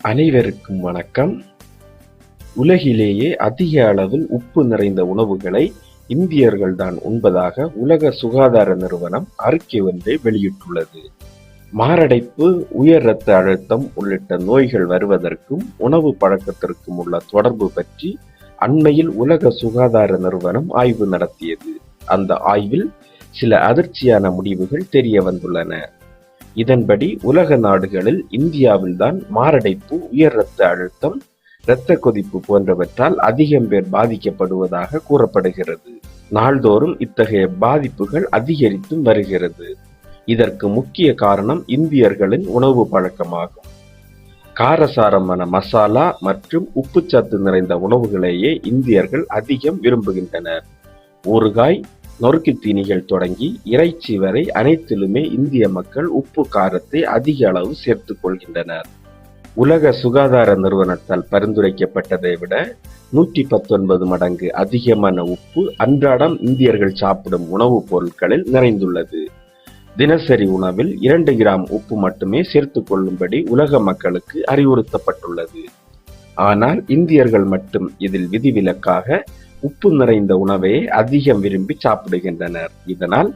அனைவருக்கும் வணக்கம். உலகிலேயே அதிக அளவில் உப்பு நிறைந்த உணவுகளை இந்தியர்கள்தான் உண்பதாக உலக சுகாதார நிறுவனம் அறிக்கை ஒன்றை வெளியிட்டுள்ளது. மாரடைப்பு, உயர் இரத்த அழுத்தம் உள்ளிட்ட நோய்கள் வருவதற்கும் உணவு பழக்கத்திற்கும் உள்ள தொடர்பு பற்றி அண்மையில் உலக சுகாதார நிறுவனம் ஆய்வு நடத்தியது. அந்த ஆய்வில் சில அதிர்ச்சியான முடிவுகள் தெரிய வந்துள்ளன. இதன்படி உலக நாடுகளில் இந்தியாவில்தான் மாரடைப்பு, உயர் இரத்த அழுத்தம், இரத்த கொதிப்பு போன்றவற்றால் அதிகம் பேர் பாதிக்கப்படுவதாக கூறப்படுகிறது. நாள்தோறும் இத்தகைய பாதிப்புகள் அதிகரித்தும் வருகிறது. இதற்கு முக்கிய காரணம் இந்தியர்களின் உணவு பழக்கமாகும். காரசாரமான மசாலா மற்றும் உப்புச்சத்து நிறைந்த உணவுகளையே இந்தியர்கள் அதிகம் விரும்புகின்றனர். ஊறுகாய், நொறுக்கு தீனிகள் தொடங்கி இறைச்சி வரை அனைத்திலுமே இந்திய மக்கள் உப்பு காரத்தை அதிக அளவு சேர்த்துக் கொள்கின்றனர். உலக சுகாதார நிறுவனத்தால் பரிந்துரைக்கப்பட்டதை விட 119 மடங்கு அதிகமான உப்பு அன்றாடம் இந்தியர்கள் சாப்பிடும் உணவுப் பொருட்களில் நிறைந்துள்ளது. தினசரி உணவில் 2 கிராம் உப்பு மட்டுமே சேர்த்துக் கொள்ளும்படி உலக மக்களுக்கு அறிவுறுத்தப்பட்டுள்ளது. ஆனால் இந்தியர்கள் மட்டும் இதில் விதிவிலக்காக உப்பு நிறைந்த உணவையே அதிகம் விரும்பி சாப்பிடுகின்றனர். இதனால்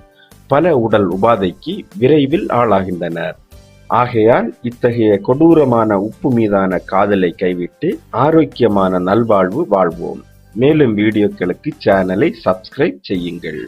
பல உடல் உபாதைக்கு விரைவில் ஆளாகின்றனர். ஆகையால் இத்தகைய கொடூரமான உப்பு மீதான காதலை கைவிட்டு ஆரோக்கியமான நல்வாழ்வு வாழ்வோம். மேலும் வீடியோக்களுக்கு சேனலை சப்ஸ்கிரைப் செய்யுங்கள்.